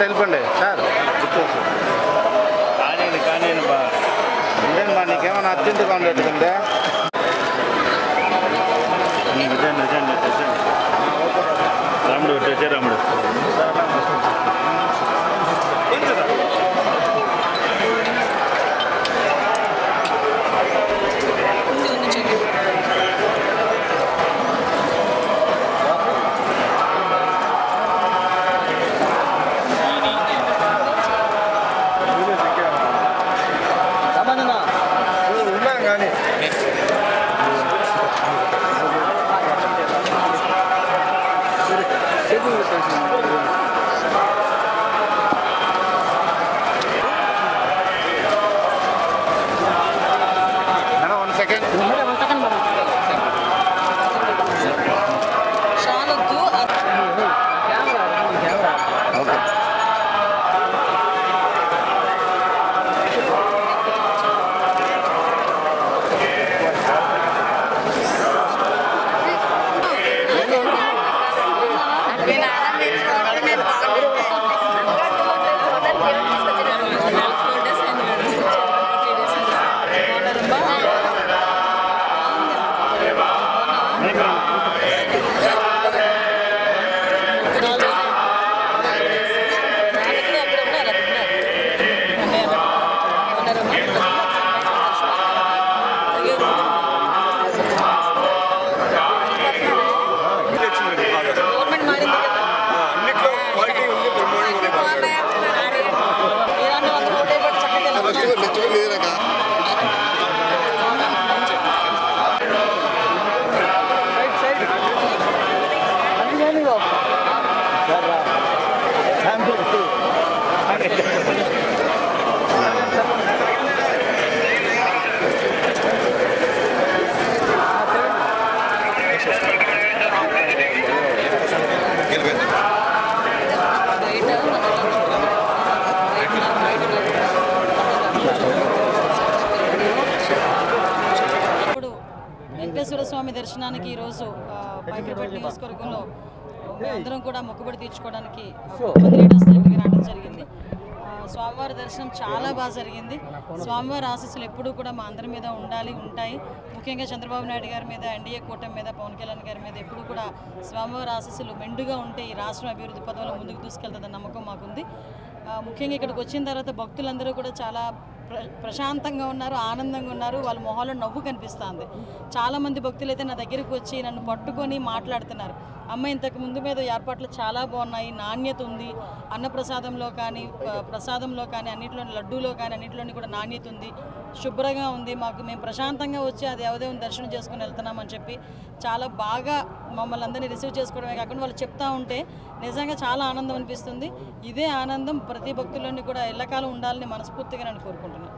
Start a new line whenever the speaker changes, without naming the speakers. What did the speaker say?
వెళ్ళిపోండి సార్. కానీ ఇదేమ్మా నీకేమైనా అర్జెంటుగా ఉండేట్టుకుందే? రాముడు వచ్చే రాముడు
వెంకటేశ్వర స్వామి దర్శనానికి ఈరోజు పైకిపేట నియోజకవర్గంలో అందరం కూడా మొక్కుబడి తీర్చుకోవడానికి రావడం జరిగింది. స్వామివారి దర్శనం చాలా బాగా జరిగింది. స్వామివారి ఆశీస్సులు ఎప్పుడూ కూడా మా అందరి మీద ఉంటాయి. ముఖ్యంగా చంద్రబాబు నాయుడు గారి మీద, ఎన్డీఏ కూటమి మీద, పవన్ కళ్యాణ్ గారి మీద ఎప్పుడూ కూడా స్వామివారి ఆశీస్సులు మెండుగా ఉంటే ఈ రాష్ట్రం అభివృద్ధి పదంలో ముందుకు తీసుకెళ్తుందన్న నమ్మకం మాకుంది. ముఖ్యంగా ఇక్కడికి వచ్చిన తర్వాత భక్తులందరూ కూడా చాలా ప్రశాంతంగా ఉన్నారు, ఆనందంగా ఉన్నారు. వాళ్ళ మొహాల్లో నవ్వు కనిపిస్తుంది. చాలామంది భక్తులు అయితే నా దగ్గరికి వచ్చి నన్ను పట్టుకొని మాట్లాడుతున్నారు. అమ్మ ఇంతకు ముందు మీద ఏర్పాట్లు చాలా బాగున్నాయి, నాణ్యత ఉంది, అన్నప్రసాదంలో కానీ ప్రసాదంలో కానీ అన్నింటిలోని లడ్డూలో కానీ అన్నింటిలోని కూడా నాణ్యత ఉంది, శుభ్రంగా ఉంది, మేము ప్రశాంతంగా వచ్చి ఆ దేవదేవుని దర్శనం చేసుకుని వెళ్తున్నామని చెప్పి చాలా బాగా మమ్మల్ని అందరినీ రిసీవ్ చేసుకోవడమే కాకుండా వాళ్ళు చెప్తా ఉంటే నిజంగా చాలా ఆనందం అనిపిస్తుంది. ఇదే ఆనందం ప్రతి భక్తుల్లోని కూడా ఎల్లకాలం ఉండాలని మనస్ఫూర్తిగా నేను కోరుకుంటున్నాను.